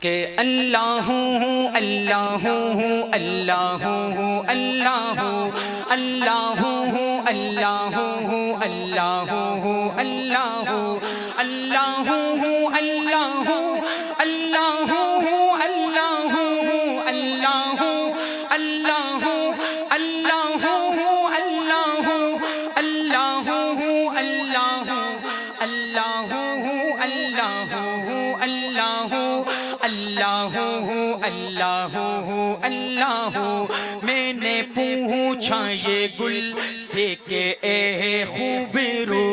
के अल्लाह अल्लाह अल्लाह अल्लाह अल्लाह अल्लाह अल्लाह अल्लाह अल्लाह अल्लाह अल्लाह अल्लाह अल्लाह अल्लाह अल्लाह अल्लाह अल्लाह अल्लाह। मैंने पूछा ये गुल से के ए खूबरू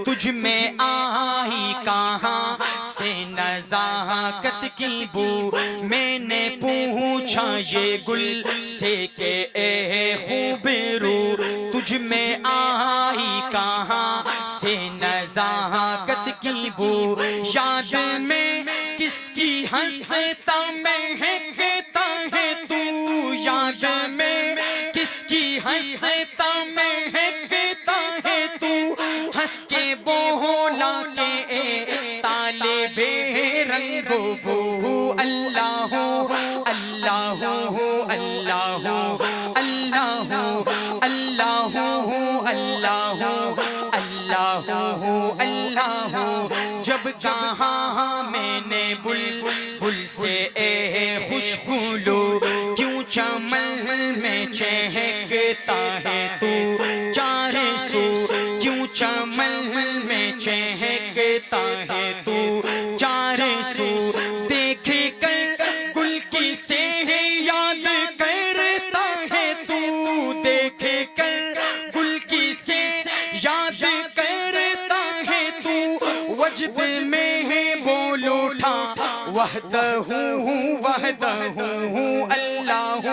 तुझ में आई कहाँ से नज़ाकत की बू। मैंने पूछा ये गुल से के ए खूबरू तुझ में आई कहाँ से नज़ाकत की बू। याद में किसकी हंसता महकता है तू, याद में किसकी हंसता महकता है तू। हंस के बोला के तालिबे रंगो बू। अल्लाह अल्लाह अल्लाह अल्लाह अल्लाह अल्लाह अल्लाह अल्लाह। जब कहाँ मैंने बुलबुल से खुशबू लो, क्यों चमन में चहकता है तू चार सू। क्यों चमन में चहकता है तू चार सू। देख कर गुल की से याद करता है तू, देख कर गुल की से याद करता है तू। वजद में है बोल उठा वहदहू वहदहू अल्लाह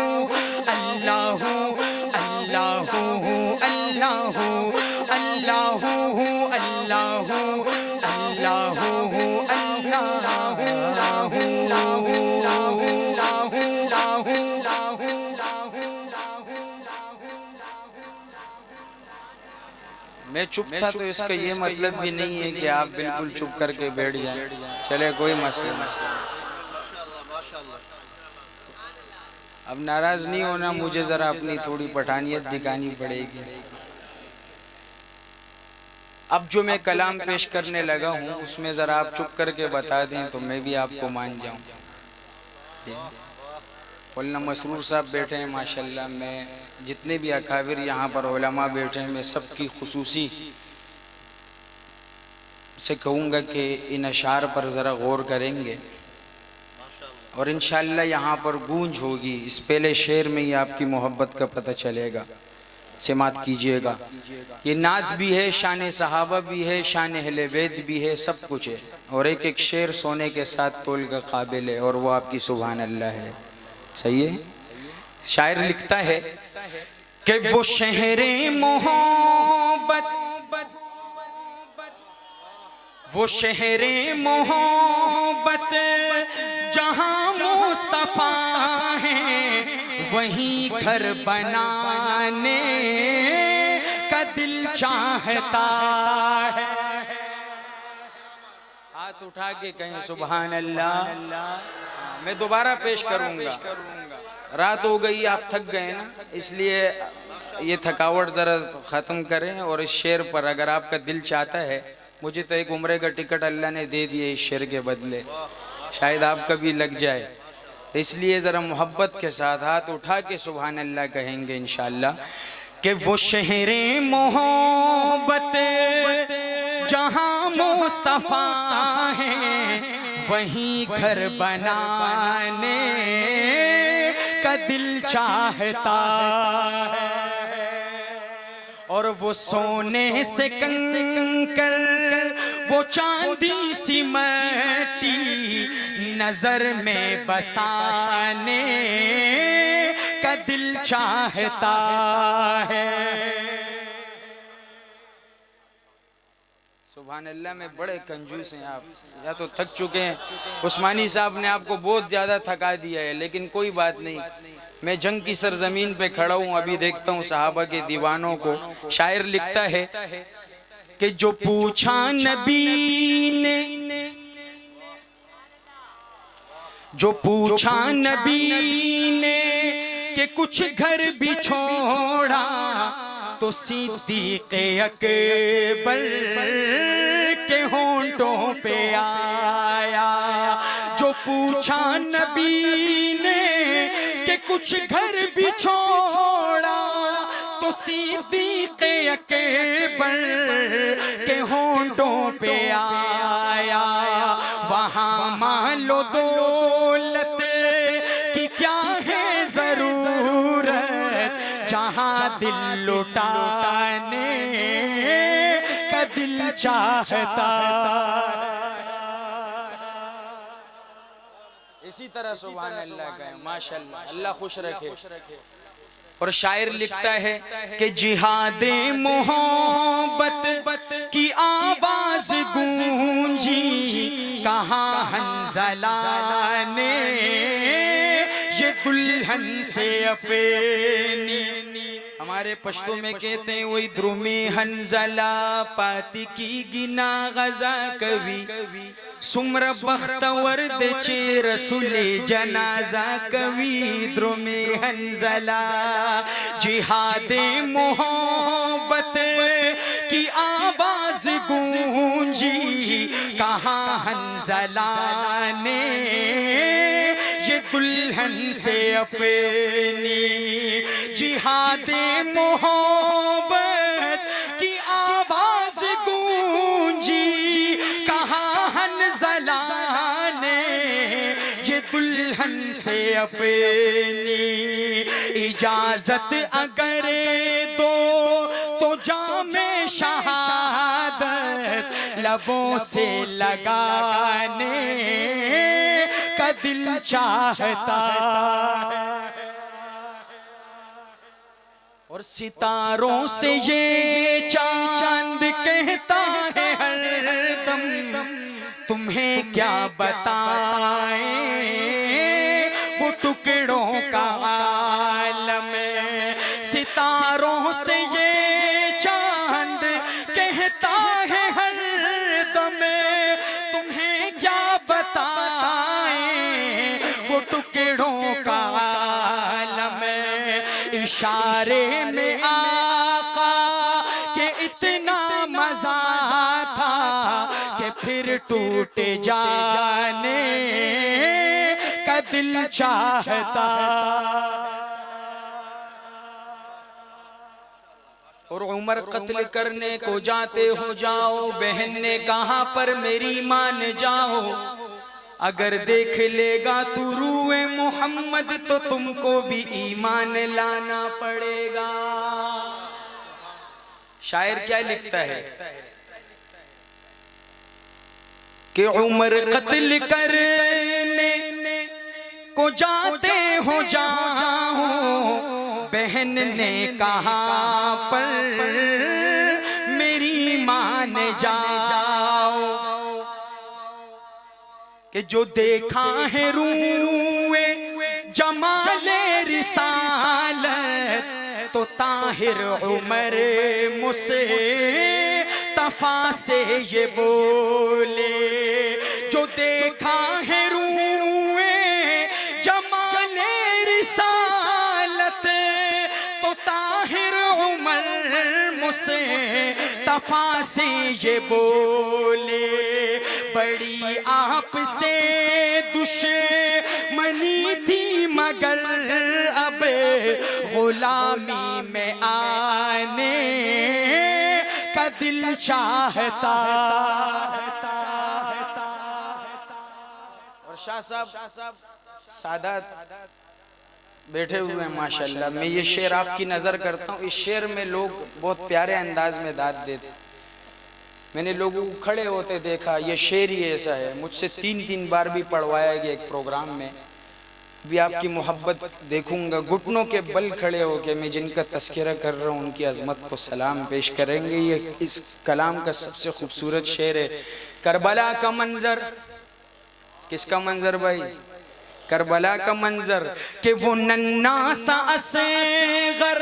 अल्लाह अल्लाह अल्लाह अल्लाह अल्लाह मैं चुप था तो इसका ये मतलब भी नहीं है कि आप बिल्कुल चुप करके बैठ जाएं। चले कोई मसला नहीं। अब नाराज नहीं होना, मुझे जरा अपनी थोड़ी पठानियत दिखानी पड़ेगी। अब जो मैं कलाम पेश करने लगा हूँ उसमें जरा आप चुप करके बता दें तो मैं भी आपको मान जाऊँ। मौलाना मसरूर साहब बैठे हैं माशाल्लाह, मैं जितने भी अकाबिर यहाँ पर उलमा बैठे हैं मैं सबकी खुसूसी से कहूँगा कि इन अशार पर ज़रा गौर करेंगे और इंशाअल्लाह यहाँ पर गूंज होगी। इस पहले शेर में ही आपकी मोहब्बत का पता चलेगा। समात कीजिएगा। ये नात भी है, शान सहाबा भी है, शान अहले बैत भी है, सब कुछ है और एक एक शेर सोने के साथ तोल का काबिल है और वो आपकी सुभान अल्लाह है। सही है। शायर लिखता है कि वो शहरे मोहब्बत, वो शहरे मोहब्बत जहाँ मुस्तफा है वहीं घर बनाने का दिल चाहता है। हाथ उठा के कहें सुभान अल्लाह। मैं दोबारा पेश करूंगा। रात हो गई, आप थक गए ना, इसलिए ये थकावट ज़रा ख़त्म करें और इस शेर पर अगर आपका दिल चाहता है, मुझे तो एक उम्रे का टिकट अल्लाह ने दे दिया इस शेर के बदले, शायद आपका भी लग जाए। इसलिए ज़रा मोहब्बत के साथ हाथ उठा के सुभान अल्लाह कहेंगे इंशाअल्लाह कि वो शहरे मोहब्बत जहाँ मुस्तफा है वहीं घर बनाने का दिल चाहता है। और वो सोने से कंकर वो चांदी सी मट्टी नजर में बसाने का दिल चाहता है। सुभान अल्लाह में बड़े कंजूस हैं आप, या तो थक चुके हैं। उस्मानी साहब ने आपको बहुत ज़्यादा थका दिया है, लेकिन कोई बात नहीं, मैं जंग की सरजमीन पे खड़ा हूँ, अभी देखता हूँ सहाबा के दीवानों को। शायर लिखता है कि जो पूछा नबी ने जो पूछा नबी ने कि कुछ घर भी छोड़ा तो सिद्दीक़ अकबर के होंठों पे आया। जो पूछा नबी ने कि कुछ घर भी छोड़ा तो सिद्दीक़ अकबर के होंठों पे आया। वहाँ मान लो दौलत की क्या है जरूरत, जहाँ दिल लुटाने का दिल चाहता। इसी तरह सुभान अल्लाह का माशाअल्लाह, अल्लाह खुश रखे। और शायर लिखता है कि जिहादे मोहब्बत की आवाज गूंजी, कहाँ हंज़ला ने ये दुल्हन से अपनी। हमारे पश्तो में कहते हैं वही द्रुमी हंज़ला पाती की गिना गजा कवि, सुमर बख्तवर देचे रसूले जनाजा कवि द्रुमी हंज़ला। जिहादे मोहब्बत की आवाज गूंजी, कहाँ हंज़ला ने ये दुल्हन से अपनी। जिहादे मोहब्बत की आवाज गूंजी, कहाँ हंज़ला ने ये दुल्हन से अपनी। इजाजत अगर दो तो जामे शहादत लबों से लगाने का दिल चाहता है। और सितारों से ये चांद कहता है हरदम, तुम्हें क्या बताएं वो टुकड़ों का आलम। सितारों से ये चांद कहता है हरदम, तुम्हें क्या बताएं वो टुकड़ों का आलम। इशारे में आका के इतना मजा था कि फिर टूट जाने का दिल चाहता। और उमर कत्ल करने को जाते हो जाओ, बहन ने कहा पर मेरी मान जाओ, अगर देख लेगा तू रूए मोहम्मद तो तुमको भी ईमान लाना पड़ेगा। शायर क्या लिखता है कि उमर कत्ल करने को जाते हो जाओ, बहन ने कहा पर मेरी मान जाओ। कि जो देखा है रूए जमाले रिसालत तो ताहिर उमर मुझसे तफा से ये बोले। जो देखा है रूए जमाले रिसालत तो ताहिर उमर मुझसे तफा से ये बोले। बड़ी आपसे दुश्मनी थी मगर अब गुलामी में आने का दिल चाहता। और शाह साहब सादात बैठे हुए हैं माशाल्लाह। मैं ये शेर आपकी नज़र करता हूँ, इस शेर में लोग बहुत प्यारे अंदाज में दाद देते। मैंने लोगों को खड़े होते देखा, ये शेर ही ऐसा है। मुझसे 3-3 बार भी पढ़वाया गया एक प्रोग्राम में, भी आपकी मोहब्बत देखूंगा। घुटनों के बल खड़े होके मैं जिनका तस्करा कर रहा हूँ उनकी अजमत को सलाम पेश करेंगे। ये इस कलाम का सबसे खूबसूरत शेर है। करबला का मंजर, किसका मंजर भाई? करबला का मंजर कि वो नन्ना सा असगर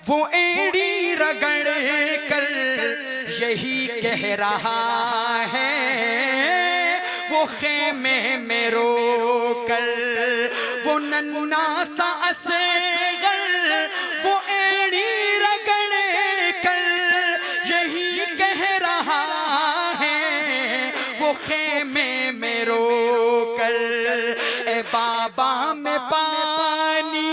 वो एड़ी रगड़ कर यही कह रहा है, वो वो खेमे में रो कर, वो नन्ना सा असगर वो एड़ी रगड़ कर यही कह रहा है, वो खेमे में रो कर, ए बाबा मैं पानी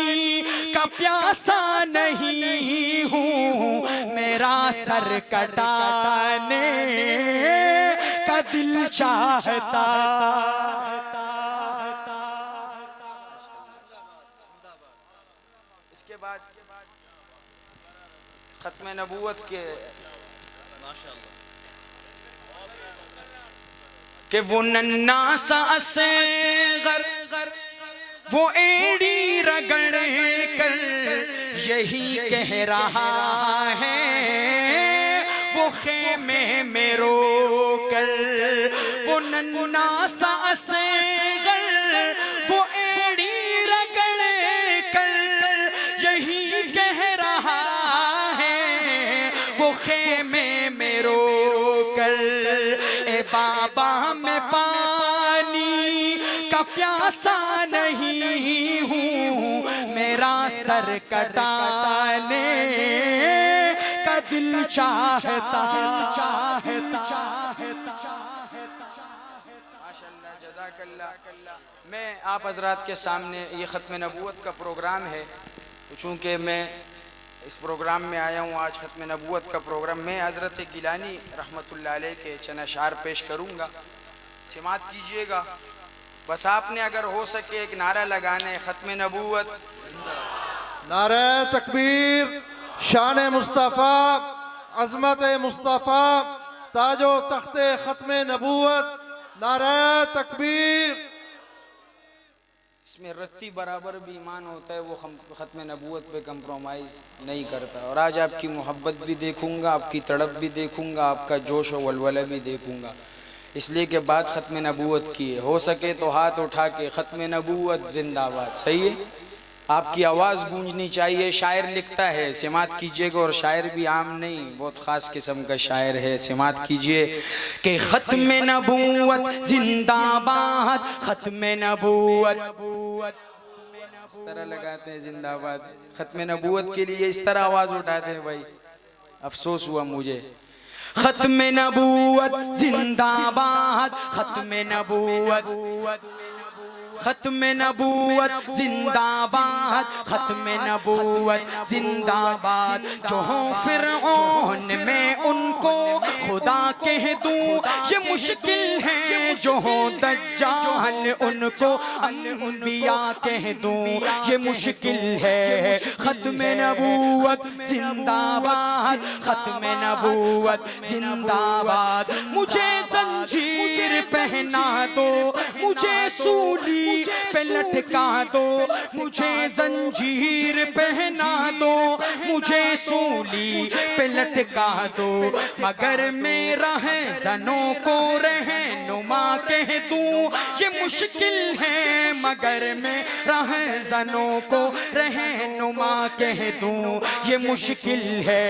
का प्यासा नहीं हूँ, मेरा सर कटाने का दिल चाहता। इसके बाद खत्म नबूवत के वो नन्ना सा असगर वो एड़ी रगड़ कर यही कह रहा है, वो खेमे में रो कर, वो नन्ना सा असगर वो एड़ी रगड़ कर यही कह रहा है, वो खेमे में रो कर, ए बाबा मैं पानी का प्यासा नहीं हूँ, मेरा सर कटाने का दिल चाहता। माशाअल्लाह, जज़ाकल्लाह। मैं आप हज़रात के सामने ये ख़त्म नबूवत का प्रोग्राम है, तो चूँकि मैं इस प्रोग्राम में आया हूँ आज, ख़त्म नबूवत का प्रोग्राम, मैं हज़रत गिलानी रहमतुल्लाह अलैह के चंद अशआर पेश करूँगा, समात कीजिएगा। बस आपने अगर हो सके एक नारा लगाना है, ख़त्म नबूवत, नारे तकबीर, शान मुस्तफ़ा, अज़मत मुस्तफ़ा, ताजो तख्ते ख़त्म नबूवत, नारे तकबीर। इसमें रत्ती बराबर भी ईमान होता है, वो ख़त्म नबूवत पे कंप्रोमाइज़ नहीं करता। और आज आपकी मोहब्बत भी देखूँगा, आपकी तड़प भी देखूँगा, आपका जोश और वलवला भी देखूँगा, इसलिए कि बात ख़त्म नबूवत की है। हो सके तो हाथ उठा के ख़त्म नबूवत जिंदाबाद, सही है, आपकी आवाज़ गूंजनी चाहिए। शायर लिखता है, समात कीजिएगा, और शायर भी आम नहीं, बहुत ख़ास किस्म का शायर है, समात कीजिए कि ख़त्म नबूवत जिंदाबाद, ख़त्म नबूवत, इस तरह लगाते हैं जिंदाबाद, ख़त्म नबूवत के लिए इस तरह आवाज़ उठाते हैं भाई, अफसोस हुआ मुझे। ख़त्म नबूवत जिंदाबाद, ख़त्म नबूवत, ख़त्म नबूवत जिंदाबाद, ख़त्म नबूवत जिंदाबाद। जो हो फ़िरऔन में उनको खुदा कह दूं ये मुश्किल है, जो हो दज्जाल उनको अंबिया कह दूं ये मुश्किल है। ख़त्म नबूवत जिंदाबाद, ख़त्म नबूवत जिंदाबाद। मुझे जंजीर पहना दो, मुझे सूली पे लटका दो, मुझे जंजीर पहना दो, मुझे सूली पे लटका दो, मगर मेरा है ज़नों को रहनुमा कह दूं ये मुश्किल है, मगर मेरा है ज़नों को रहनुमा कह दूं ये मुश्किल है।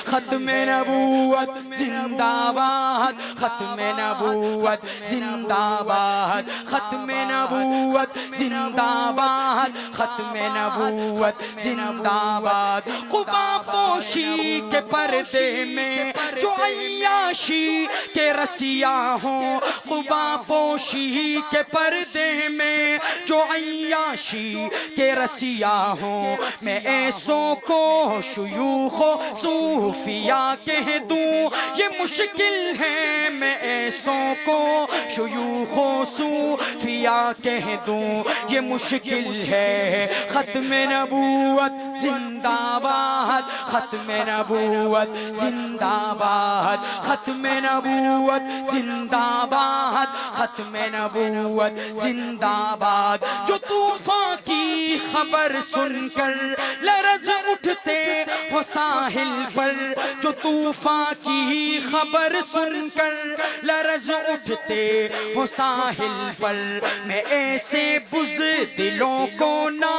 ख़त्म नबूवत जिंदाबाद, ख़त्म नबूवत जिंदाबाद, ख़त्म नबूवत जिंदाबाद, ख़त्म नबूवत जिंदाबाद। क़ुबा पोशी के पर्दे में जो अय्याशी के रसिया हों, क़ुबा पोशी के पर्दे में जो अय्याशी के रसिया हों, मैं ऐसों को शुयूख़ो सूफिया कह दूं ये मुश्किल है, मैं ऐसों को शुयूख़ो सूफिया कह दूं ये मुश्किल है। ख़त्म नबूवत जिंदाबाद, ख़त्म नबूवत जिंदाबाद, ख़त्म नबूवत जिंदाबाद, ख़त्म नबूवत जिंदाबाद। जो तूफ़ान की खबर सुनकर लरज़ उठते हो साहिल पर, जो तूफ़ान की खबर सुनकर लरज़ उठते हो साहिल पर, मैं ऐसे बुज़दिलों को ना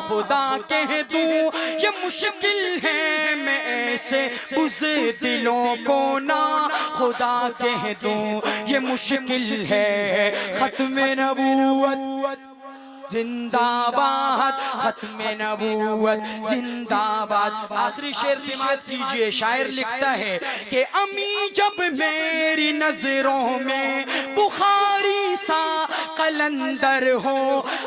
खुदा कह दूं, ये मुश्किल है। मैं ऐसे बुज़दिलों को ना खुदा कह दूं, ये मुश्किल है। खत्म नबूवत जिंदाबाद, खत्म नबूवत जिंदाबाद। आखिरी शेर समाप्त कीजिए। शायर लिखता है कि अमी जब मेरी नजरों में बुखारी सा कलंदर हो,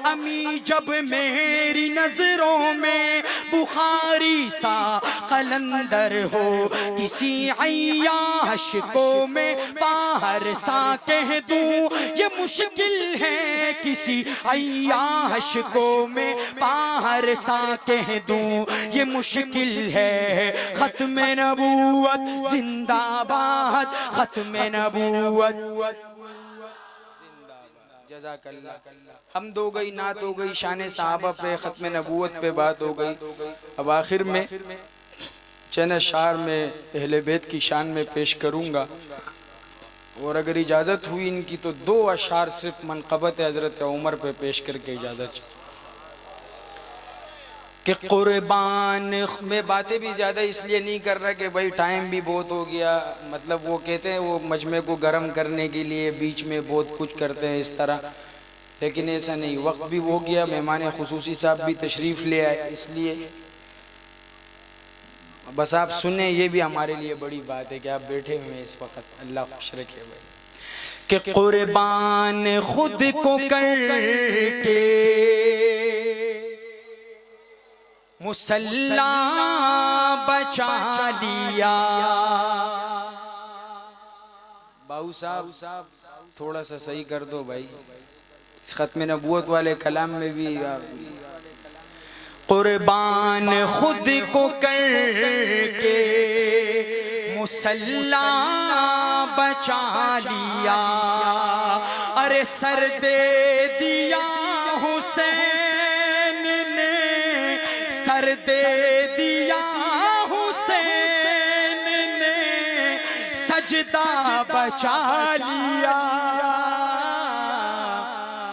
अमी जब मेरी नजरों में बुखारी सा कलंदर हो, किसी अय्याश को मैं बाहर सा कह दूं, ये मुश्किल है। किसी अय्याश को मैं बाहर सा कह दूं, ये मुश्किल है। खत्म नबूवत जिंदाबाद, खत्म नबूवत। जज़ाकल्लाह। हमद हो गई, नात हो गई, शान सहाबा पे, खत्म नबूवत पे बात हो गई। अब आखिर में चंद अशार में अहले बैत की शान में पेश करूँगा, और अगर इजाज़त हुई इनकी तो 2 अशार सिर्फ मनक़बत हज़रत उमर पे पेश करके इजाज़त कि कुर्बान। मैं बातें भी ज़्यादा इसलिए नहीं कर रहा कि भाई टाइम भी बहुत हो गया, मतलब वो कहते हैं वो मजमे को गर्म करने के लिए बीच में बहुत कुछ करते हैं इस तरह, लेकिन ऐसा नहीं। वक्त भी हो गया, मेहमान खुसूसी साहब भी तशरीफ़ ले आए, इसलिए बस आप सुने, ये भी हमारे लिए बड़ी बात है कि आप बैठे हुए हैं इस वक्त। अल्लाह खुश रखे भाई। कि कुर्बान खुद को करके मुसल्ला बचा लिया। बाबू साहब थोड़ा सा सही कर दो भाई, इस खत्म नबूवत वाले कलाम में भी कुर्बान खुद को करके मुसल्ला बचा लिया। अरे सर दे दिया हुसैन ने, सर दे दिया हुसैन ने, सजदा बचा लिया।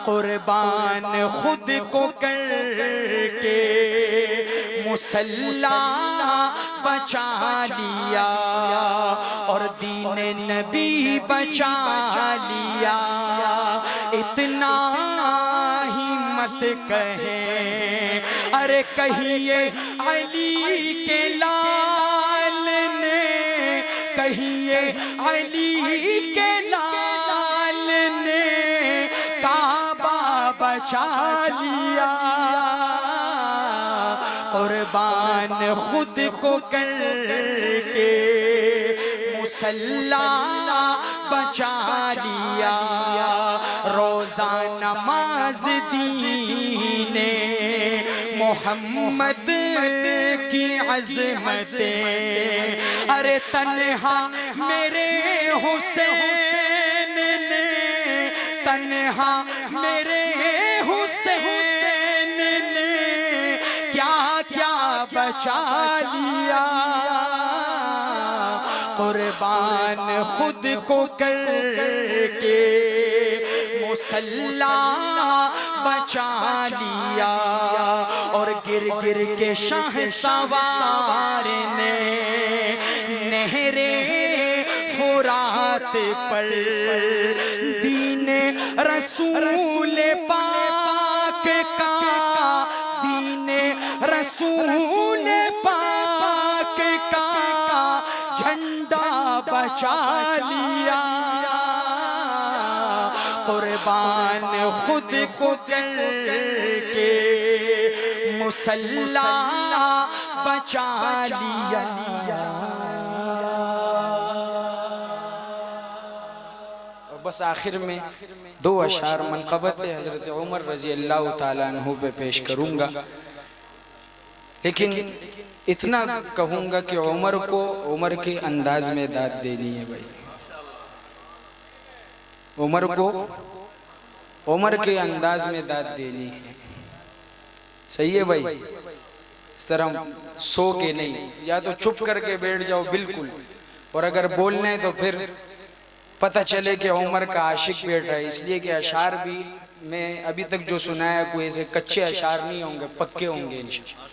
कुर्बान खुद को करके मुसल्ला बचा लिया, और दीन नबी बचा लिया। इतना ही मत कहें, अरे कहिए अली के लाल ने, कहिए अली के लाल ने काबा बचा लिया। कुर्बान खुद को करके मुसल्ला बचा लिया। रोज़ा नमाज दीने मोहम्मद की अज़मतें, अरे तन्हा मेरे हुसैन ने, तन्हा मेरे हुसैन ने क्या क्या बचा लिया। कुर्बान खुद को करके मुसल्ला बचा लिया, और गिर गिर के शाह सवार ने नहरे फुरात पर दीन रसूल पाक का, दीन रसूल पाक का झंडा बचा लिया। कुर्बान खुद को करके मुसल्ला बचा लिया। बस आखिर में 2 अशार मनक़बत हज़रत उमर रज़ी अल्लाह ताला अन्हु पे पेश करूँगा, लेकिन इतना कहूँगा कि उमर को उमर के अंदाज में दाद देनी है भाई। उमर को उमर के अंदाज में दाद देनी है, सही है भाई। इस तरह सो के नहीं, या तो चुप करके बैठ जाओ बिल्कुल, और अगर बोलना है तो फिर पता चले कि उमर का आशिक बैठा है। इसलिए कि अशार भी मैं अभी तक जो सुनाया कोई ऐसे कच्चे अशार नहीं होंगे, पक्के होंगे इंशाअल्लाह।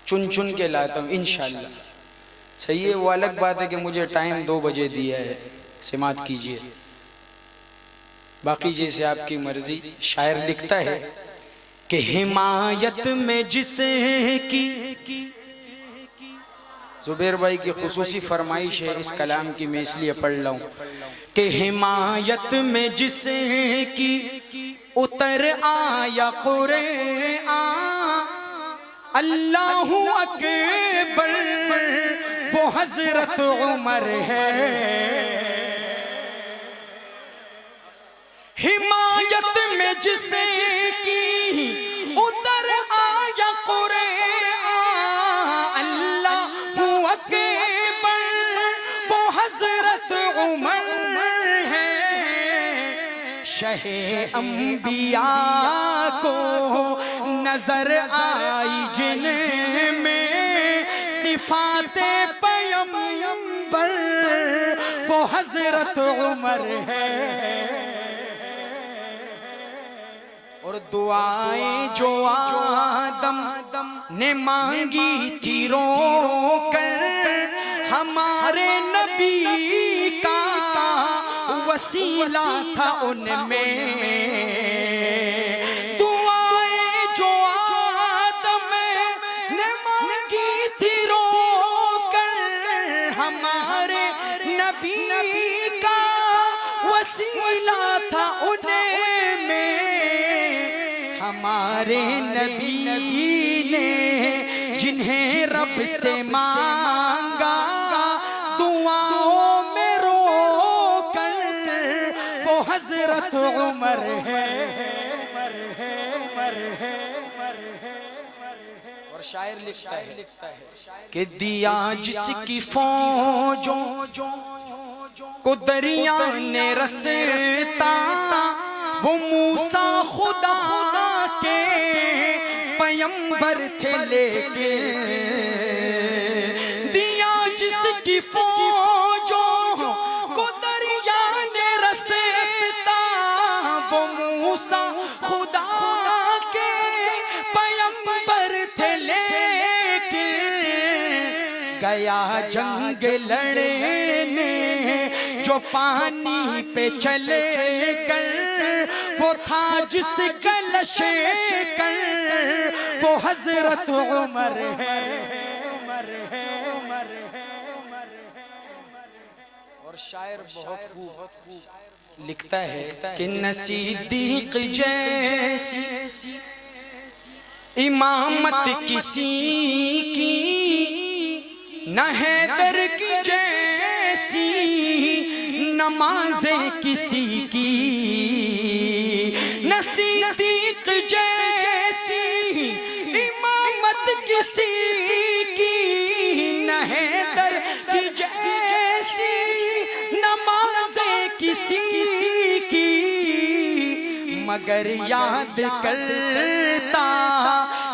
चुन चुन के लाता हूँ इंशाअल्लाह। सही है, वो अलग बात है कि मुझे टाइम 2 बजे दिया है, समात कीजिए। बाकी जैसे आपकी मर्जी। शायर लिखता है कि हिमायत में जिसे की, जुबैर भाई की खुसूसी फरमाइश है इस कलाम की, मैं इसलिए पढ़ रहा हूँ कि हिमायत में जिसे की उतर आया कुरआन, अल्लाहु अकबर वो हजरत उमर है। हिमायत में जिसे की उतर आया कुरआन, अल्लाहु अकबर वो हजरत उमर है। शहे अंबिया को नजर आई जिनमें सिफाते पैगंबर वो हजरत उमर है। और दुआएं जो आदम ने मांगी थी रो कर, हमारे नबी का वसीला था उनमें। दुआएं जो आदम ने मांगी थी रो कर, हमारे नबी का वसीला था उनमें। हमारे नबी ने जिन्हें रब से मांगा, दुआओं में रो कर वो हजरत उमर है। और शायर लिखता है कि दिया जिसकी फौजों को दरिया ने रसता, वो मूसा खुदा के पैगंबर थे लेके। दिया जिसकी फौजों को दरिया ने रसता, वो मूसा खुदा के पैगंबर थे लेके। गया जंग लड़ने जो पानी पे चले कर, वो था जिस कलश कर वो हजरत उमर है। और शायर बहुत खूब लिखता है कि नसीदीक जैसी इमामत किसी की न हैदर की जैसी नमाजें किसी की, न सिद्दीक जैसी इमामत किसी की, न हैदर की जैसी नमाजें किसी की। मगर याद करता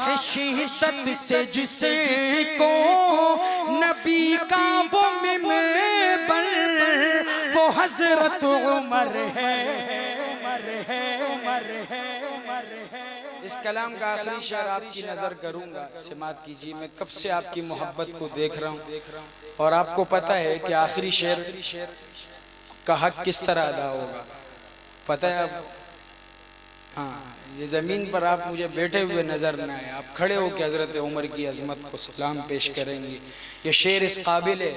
है शिद्दत से जिसको नबी का वो मिंबर, वो हजरत उमर है। इस कलाम का आखिरी शेर आपकी नजर करूंगा, समात कीजिए। मैं कब से आपकी मोहब्बत को देख रहा हूँ और आपको पता है कि आखिरी शेर का हक किस तरह अदा होगा, पता है आप? हाँ, ये ज़मीन पर आप मुझे बैठे हुए नज़र न आए, आप खड़े होकर हज़रत उमर की अज़मत को सलाम पेश करेंगे। ये शेर इस काबिल है,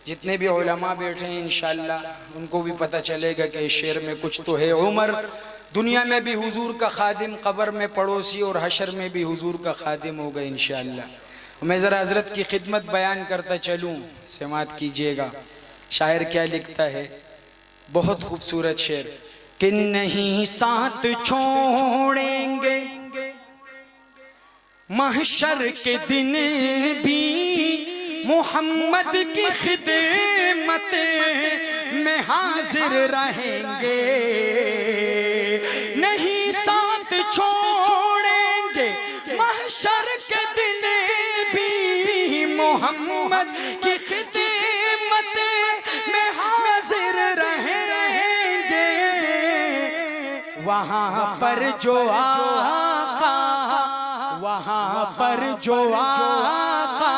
जितने भी उलमा बैठे हैं इंशाअल्लाह उनको भी पता चलेगा कि इस शेर में कुछ तो है। उमर दुनिया में भी हुजूर का खादिम, कब्र में पड़ोसी और हशर में भी हुजूर का खादिम होगा इंशाअल्लाह। मैं ज़रा हज़रत की खिदमत बयान करता चलूँ, समात कीजिएगा। शायर क्या लिखता है, बहुत खूबसूरत शेर कि नहीं साथ छोड़ेंगे महशर के दिन भी, मोहम्मद की खिदमत में हाजिर रहेंगे। नहीं साथ छोड़ेंगे महशर के दिन भी, मोहम्मद की खिदमत में हाजिर रहेंगे। वहाँ पर जो आका, वहाँ पर जो आका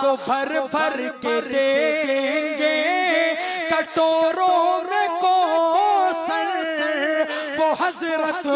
को भर भर के देंगे कटोरों में कोसर, वो हजरत